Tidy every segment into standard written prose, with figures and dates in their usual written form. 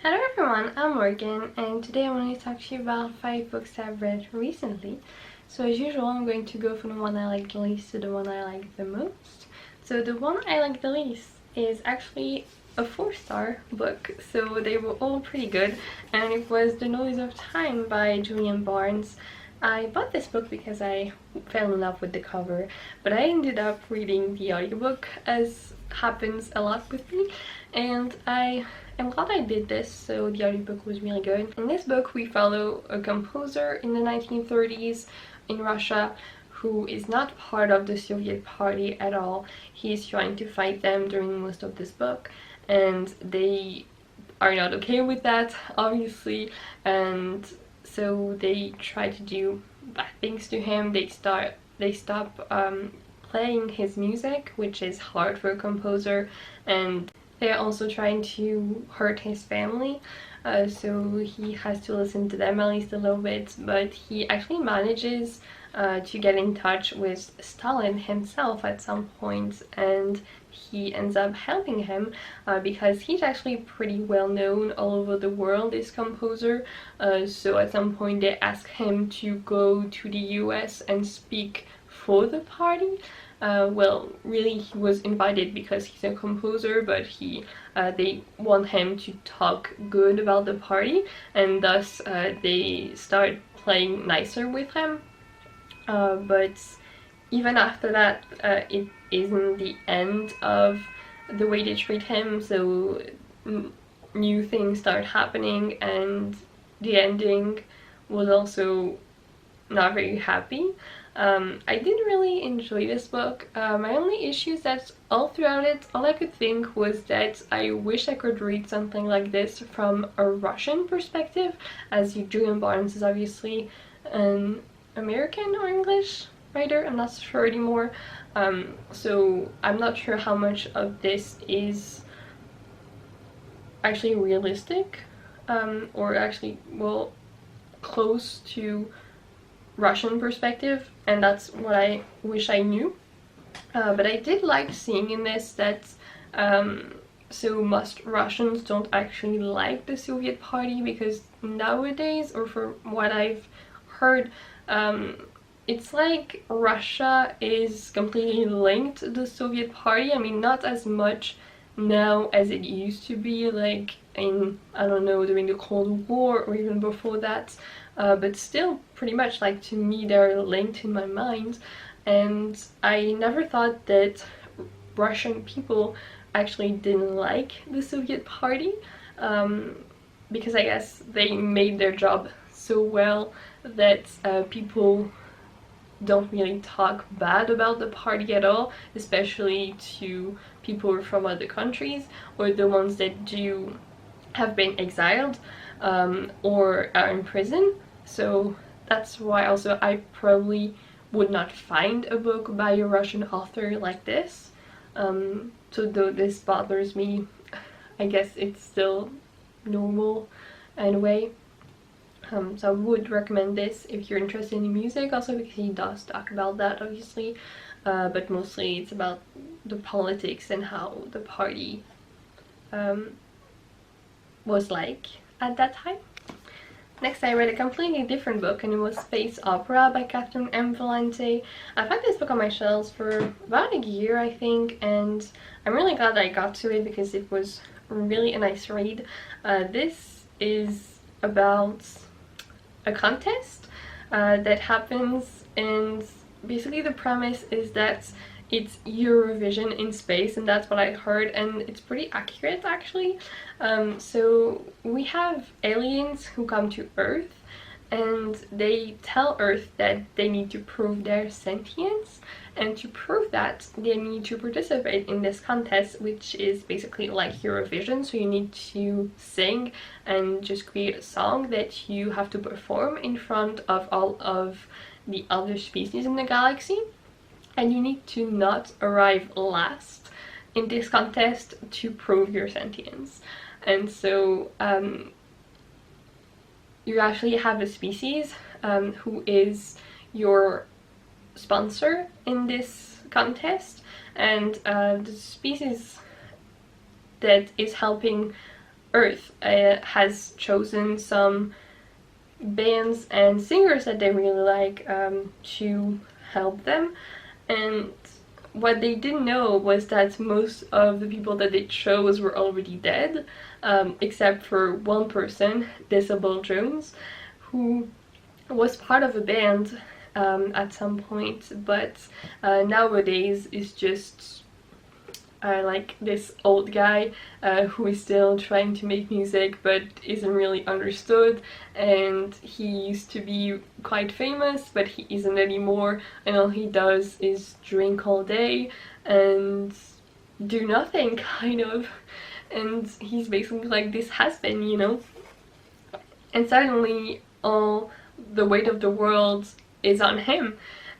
Hello everyone, I'm Morgan and today I want to talk to you about 5 books I've read recently. So as usual, I'm going to go from the one I like the least to the one I like the most. So the one I like the least is actually a 4-star book, so they were all pretty good, and it was The Noise of Time by Julian Barnes. I bought this book because I fell in love with the cover, but I ended up reading the audiobook, as happens a lot with me, and I'm glad I did this. So the audiobook was really good. In this book we follow a composer in the 1930s in Russia who is not part of the Soviet Party at all. He's trying to fight them during most of this book, and they are not okay with that, obviously, and so they try to do bad things to him. They stop playing his music, which is hard for a composer, and they're also trying to hurt his family, so he has to listen to them at least a little bit. But he actually manages to get in touch with Stalin himself at some point, and he ends up helping him because he's actually pretty well known all over the world, this composer. So at some point they ask him to go to the US and speak for the party. Well, really he was invited because he's a composer, but they want him to talk good about the party, and thus they start playing nicer with him. But even after that, it isn't the end of the way they treat him, so new things start happening, and the ending was also not very happy. I did really enjoy this book. My only issue is that all throughout it, all I could think was that I wish I could read something like this from a Russian perspective, as Julian Barnes is obviously an American or English writer, I'm not sure anymore. So I'm not sure how much of this is actually realistic, or actually, well, close to Russian perspective, and that's what I wish I knew. But I did like seeing in this that so most Russians don't actually like the Soviet Party, because nowadays, or from what I've heard, it's like Russia is completely linked to the Soviet Party. I mean, not as much now as it used to be, like in, I don't know, during the Cold War or even before that, but still pretty much, like, to me they're linked in my mind. And I never thought that Russian people actually didn't like the Soviet Party, because I guess they made their job so well that people don't really talk bad about the party at all, especially to people from other countries, or the ones that do have been exiled or are in prison. So that's why also I probably would not find a book by a Russian author like this. So though this bothers me, I guess it's still normal in a way. So I would recommend this if you're interested in music, also because he does talk about that, obviously, but mostly it's about the politics and how the party was like at that time. Next, I read a completely different book, and it was Space Opera by Catherynne and Valente. I've had this book on my shelves for about a year, I think, and I'm really glad I got to it because it was really a nice read. This is about a contest that happens, and basically the premise is that it's Eurovision in space, and that's what I heard, and it's pretty accurate actually. So we have aliens who come to Earth, and they tell Earth that they need to prove their sentience, and to prove that they need to participate in this contest, which is basically like Eurovision. So you need to sing and just create a song that you have to perform in front of all of the other species in the galaxy, and you need to not arrive last in this contest to prove your sentience. And so you actually have a species who is your sponsor in this contest, and the species that is helping Earth has chosen some bands and singers that they really like to help them, and what they didn't know was that most of the people that they chose were already dead, except for one person, Disable Jones, who was part of a band at some point, but nowadays is just like this old guy who is still trying to make music but isn't really understood, and he used to be quite famous but he isn't anymore, and all he does is drink all day and do nothing, kind of, and he's basically like this has-been, you know, and suddenly all the weight of the world is on him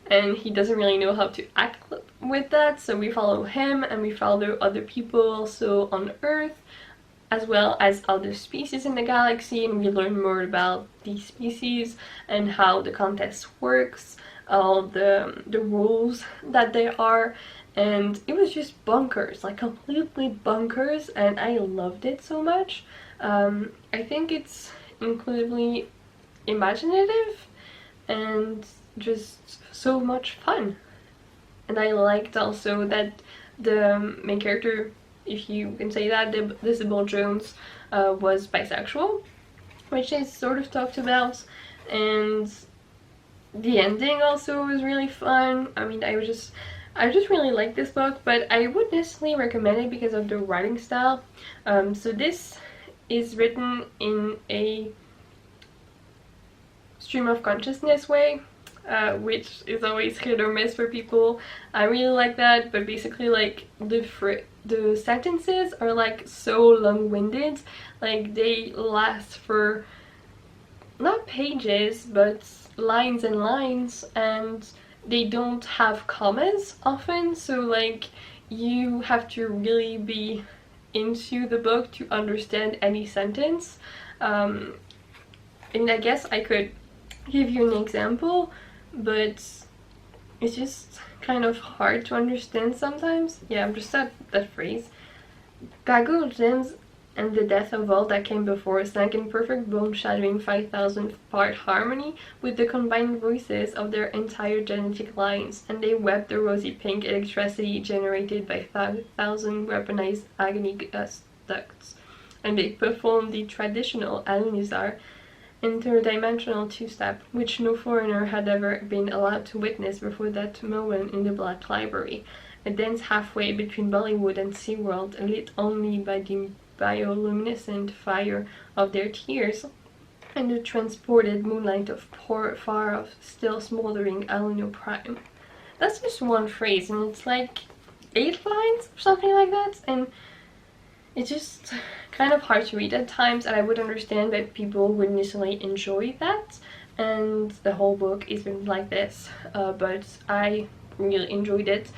and he doesn't really know how to act with that. So we follow him and we follow other people also on Earth, as well as other species in the galaxy, and we learn more about these species and how the contest works, all the rules that there are, and it was just bonkers, like completely bonkers, and I loved it so much. I think it's incredibly imaginative and just so much fun. And I liked also that the main character, if you can say that, Disable Jones, was bisexual, which is sort of talked about, and the ending also was really fun. I mean, I just really like this book, but I wouldn't necessarily recommend it because of the writing style. So this is written in a stream of consciousness way, which is always hit or miss for people. I really like that, but basically like the sentences are like so long-winded, like they last for not pages but lines and lines, and they don't have commas often, so like you have to really be into the book to understand any sentence. And I guess I could give you an example, but it's just kind of hard to understand sometimes. Yeah, just that phrase. Gago gems and the death of all that came before sank in perfect bone-shattering 5,000-part harmony with the combined voices of their entire genetic lines, and they wept the rosy pink electricity generated by 1,000 weaponized agony ducts, and they performed the traditional Alunizar interdimensional two-step, which no foreigner had ever been allowed to witness before that moment in the Black Library, a dance halfway between Bollywood and SeaWorld, lit only by the bioluminescent fire of their tears and the transported moonlight of far off, still smoldering Aluno Prime. That's just one phrase, and it's like 8 lines or something like that, and it's just kind of hard to read at times, and I would understand that people wouldn't necessarily enjoy that, and the whole book isn't like this, but I really enjoyed it.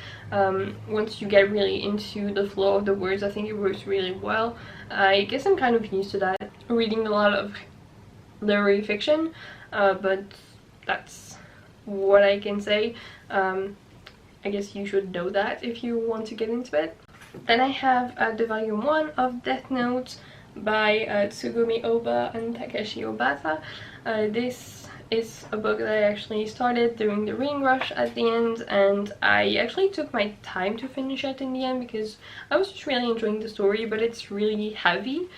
Once you get really into the flow of the words, I think it works really well. I guess I'm kind of used to that, reading a lot of literary fiction, but that's what I can say. I guess you should know that if you want to get into it. Then I have the volume 1 of Death Note by Tsugumi Ohba and Takeshi Obata. This is a book that I actually started during the reading rush at the end, and I actually took my time to finish it in the end because I was just really enjoying the story, but it's really heavy,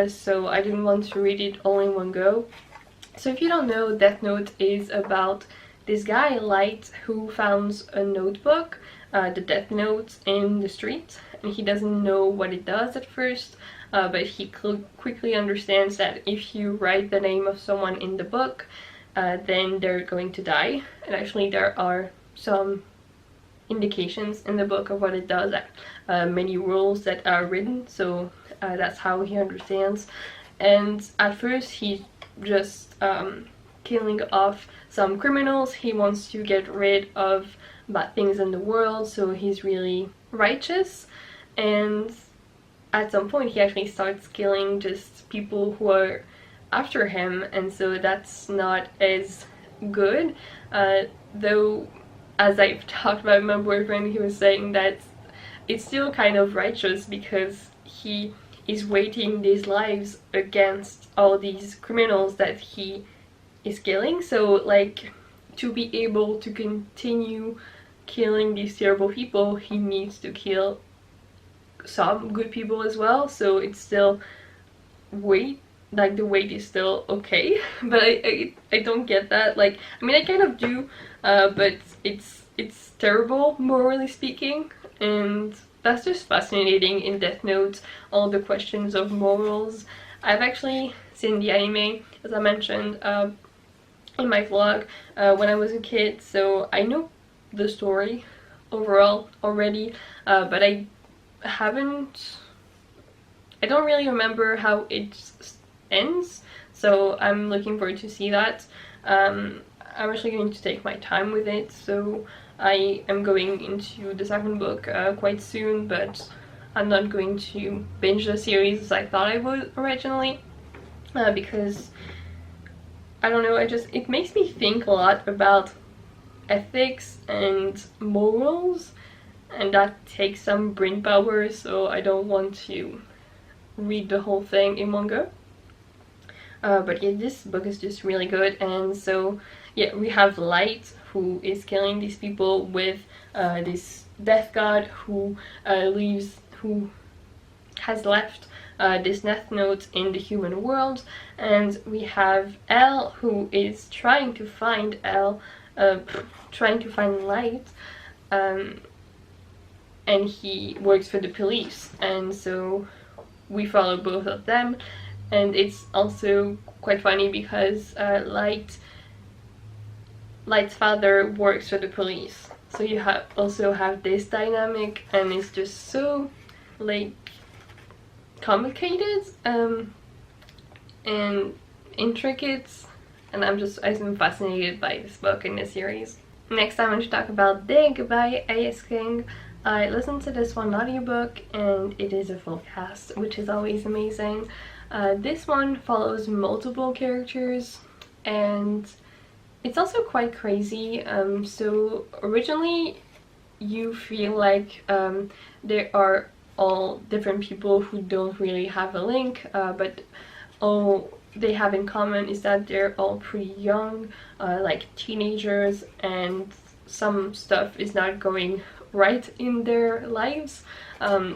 so I didn't want to read it all in one go. So if you don't know, Death Note is about this guy, Light, who founds a notebook, the Death Note, in the street, and he doesn't know what it does at first, but he quickly understands that if you write the name of someone in the book, then they're going to die. And actually there are some indications in the book of what it does, many rules that are written, so that's how he understands. And at first he's just killing off some criminals. He wants to get rid of bad things in the world, so he's really righteous, and at some point he actually starts killing just people who are after him, and so that's not as good, though as I've talked about with my boyfriend, he was saying that it's still kind of righteous because he is weighting these lives against all these criminals that he is killing. So like, to be able to continue killing these terrible people, he needs to kill some good people as well. So it's still weight, like the weight is still okay. But I don't get that. Like, I mean, I kind of do, but it's terrible morally speaking, and that's just fascinating in Death Note, all the questions of morals. I've actually seen the anime, as I mentioned in my vlog, when I was a kid, so I know the story overall already, but I don't really remember how it ends, so I'm looking forward to see that. I'm actually going to take my time with it, so I am going into the second book quite soon, but I'm not going to binge the series as I thought I would originally, because I don't know, it makes me think a lot about ethics and morals, and that takes some brain power, so I don't want to read the whole thing in manga. But yeah, this book is just really good. And so yeah, we have Light, who is killing these people with this death god who has left this death note in the human world. And we have L, who is trying to find Light, and he works for the police, and so we follow both of them. And it's also quite funny because Light's father works for the police, so you also have this dynamic, and it's just so like complicated and intricate, and I'm fascinated by this book in this series. Next, I want to talk about Dig by A.S. King. I listened to this one audiobook, and it is a full cast, which is always amazing. This one follows multiple characters, and it's also quite crazy. So originally you feel like there are all different people who don't really have a link, but all they have in common is that they're all pretty young, like teenagers, and some stuff is not going right in their lives.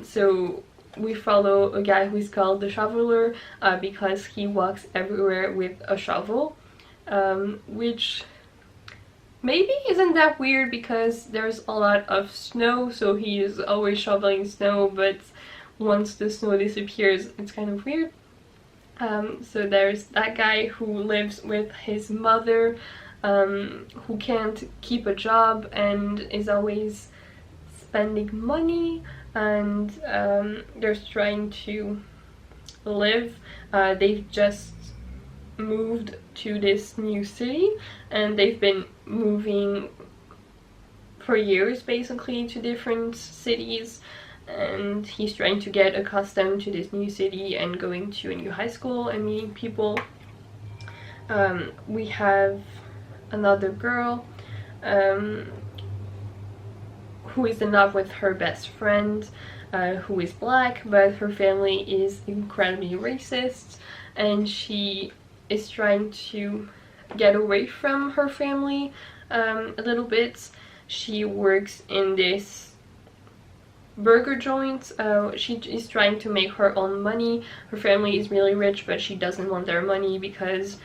So we follow a guy who is called the Shoveler because he walks everywhere with a shovel, which maybe isn't that weird because there's a lot of snow, so he is always shoveling snow, but once the snow disappears it's kind of weird. So there's that guy who lives with his mother, who can't keep a job and is always spending money, and they're trying to live. They've just moved to this new city, and they've been moving for years basically to different cities, and he's trying to get accustomed to this new city and going to a new high school and meeting people. We have another girl who is in love with her best friend, who is black, but her family is incredibly racist, and she is trying to get away from her family a little bit. She works in this burger joint. She is trying to make her own money. Her family is really rich, but she doesn't want their money because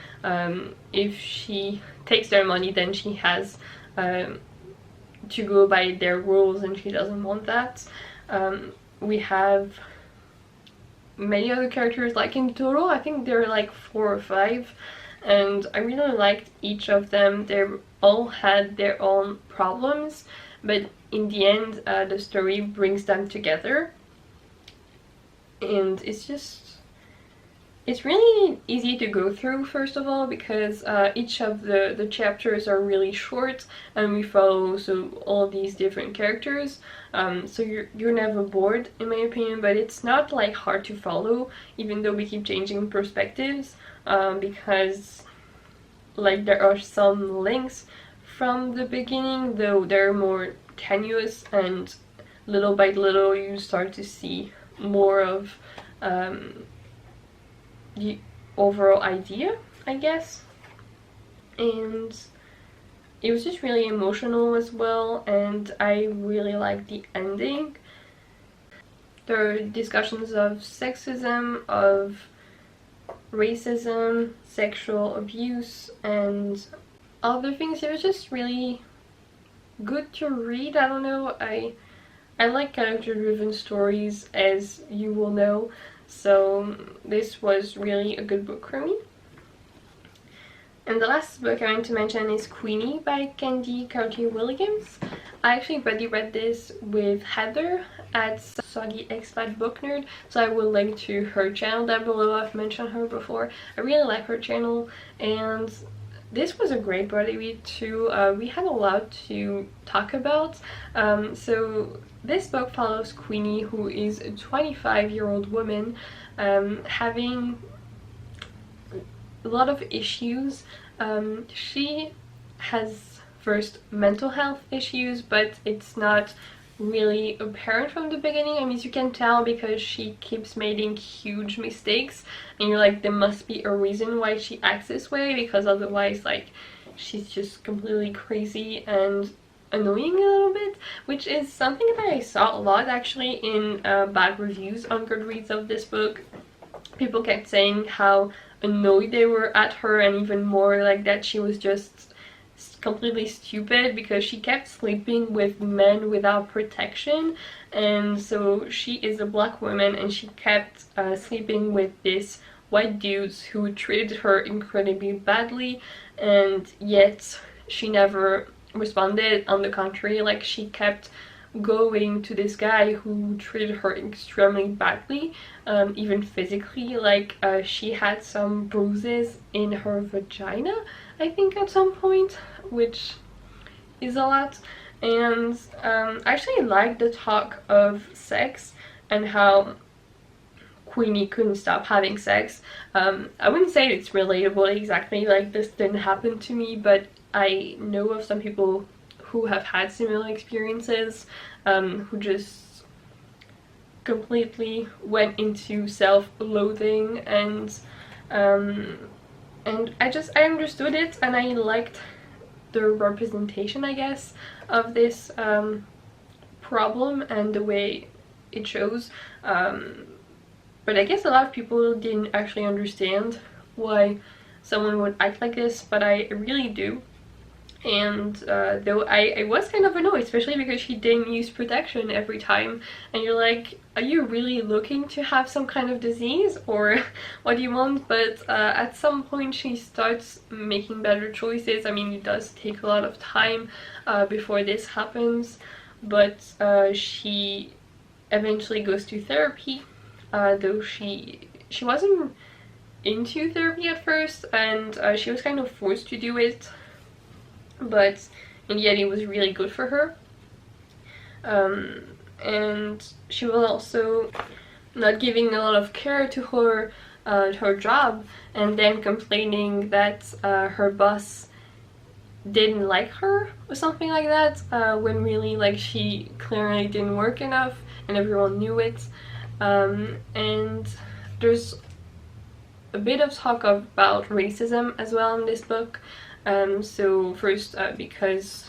if she takes their money, then she has to go by their rules, and she doesn't want that. We have many other characters, like in total I think there are like 4 or 5, and I really liked each of them. They all had their own problems, but in the end the story brings them together, and it's really easy to go through, first of all, because each of the chapters are really short, and we follow all these different characters, so you're never bored, in my opinion. But it's not like hard to follow, even though we keep changing perspectives, because like there are some links from the beginning, though they're more tenuous, and little by little you start to see more of the overall idea, I guess. And it was just really emotional as well, and I really liked the ending. There are discussions of sexism, of racism, sexual abuse, and other things. It was just really good to read. I don't know, I like character-driven stories, as you will know, so this was really a good book for me. And the last book I want to mention is Queenie by Candie Carty-Williams. I actually already read this with Heather at Soggy Expat Book Nerd, so I will link to her channel down below. I've mentioned her before. I really like her channel, and this was a great body read too. We had a lot to talk about. So this book follows Queenie, who is a 25-year-old woman having a lot of issues. She has first mental health issues, but it's not really apparent from the beginning. I mean, you can tell because she keeps making huge mistakes, and you're like, there must be a reason why she acts this way, because otherwise, like, she's just completely crazy and annoying a little bit, which is something that I saw a lot actually in bad reviews on Goodreads of this book. People kept saying how annoyed they were at her, and even more like that she was just completely stupid because she kept sleeping with men without protection. And so she is a black woman, and she kept sleeping with these white dudes who treated her incredibly badly, and yet she never responded. On the contrary, like, she kept going to this guy who treated her extremely badly, even physically. Like, she had some bruises in her vagina, I think, at some point, which is a lot. And I actually like the talk of sex and how Queenie couldn't stop having sex. I wouldn't say it's relatable exactly, like, this didn't happen to me, but I know of some people who have had similar experiences, who just completely went into self-loathing, and I understood it, and I liked the representation, I guess, of this problem and the way it shows. But I guess a lot of people didn't actually understand why someone would act like this, but I really do. And though I was kind of annoyed, especially because she didn't use protection every time, and you're like, are you really looking to have some kind of disease, or what do you want? But at some point she starts making better choices. I mean, it does take a lot of time before this happens, but she eventually goes to therapy, though she wasn't into therapy at first, and she was kind of forced to do it, but in the end it was really good for her. And she was also not giving a lot of care to her job, and then complaining that her boss didn't like her or something like that, when really, like, she clearly didn't work enough and everyone knew it. And there's a bit of talk about racism as well in this book. So first, because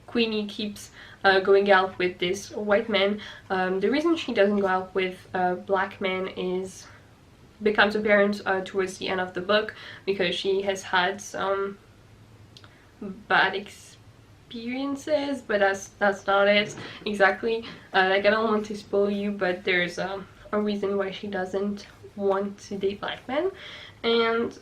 Queenie keeps going out with this white man, the reason she doesn't go out with black men becomes apparent towards the end of the book, because she has had some bad experiences, but that's not it exactly. Like, I don't want to spoil you, but there's a reason why she doesn't want to date black men. And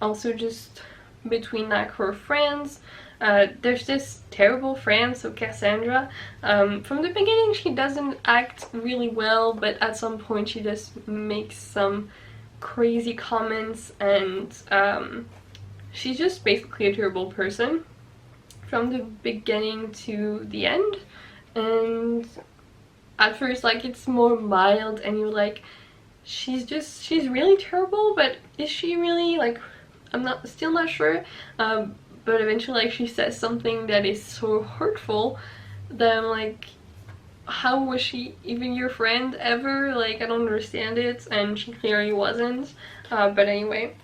also just between, like, her friends, there's this terrible friend, so Cassandra. From the beginning she doesn't act really well, but at some point she just makes some crazy comments, and she's just basically a terrible person from the beginning to the end. And at first, like, it's more mild, and you're like, she's really terrible, but is she really? Like, I'm still not sure. But eventually, like, she says something that is so hurtful that I'm like, how was she even your friend ever? Like, I don't understand it, and she clearly wasn't. But anyway,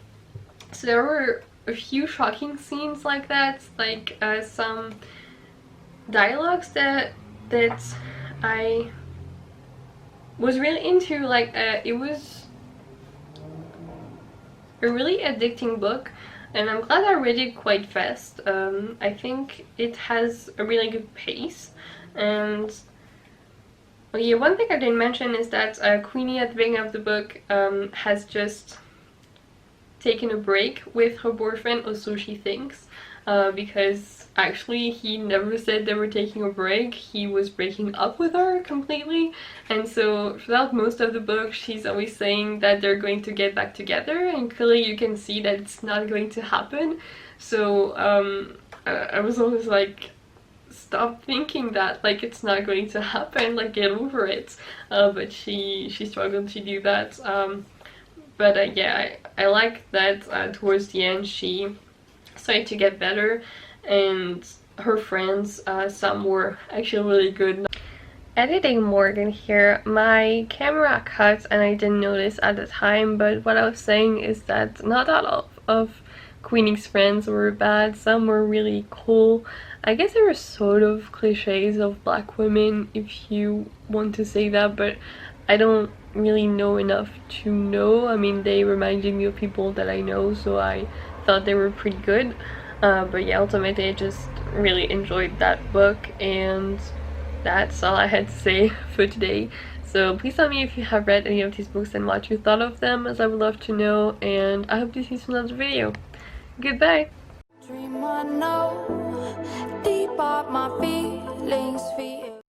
so there were a few shocking scenes like that, like some dialogues that I was really into. Like, it was a really addicting book, and I'm glad I read it quite fast. I think it has a really good pace. And well, yeah, one thing I didn't mention is that Queenie at the beginning of the book has just taken a break with her boyfriend, or so she thinks, because actually he never said they were taking a break. He was breaking up with her completely, and so throughout most of the book she's always saying that they're going to get back together, and clearly you can see that it's not going to happen. So I was always like, stop thinking that, like, it's not going to happen, like, get over it. But she struggled to do that. But yeah, I like that towards the end she started to get better, and her friends, some were actually really good. Editing Morgan here. My camera cut and I didn't notice at the time, but what I was saying is that not all of Queenie's friends were bad. Some were really cool. I guess there were sort of cliches of black women, if you want to say that, but I don't really know enough to know. I mean, they reminded me of people that I know, so I thought they were pretty good. But yeah, ultimately I just really enjoyed that book, and that's all I had to say for today. So please tell me if you have read any of these books and what you thought of them, as I would love to know, and I hope to see you in another video. Goodbye! Dream I know, deep up my feelings.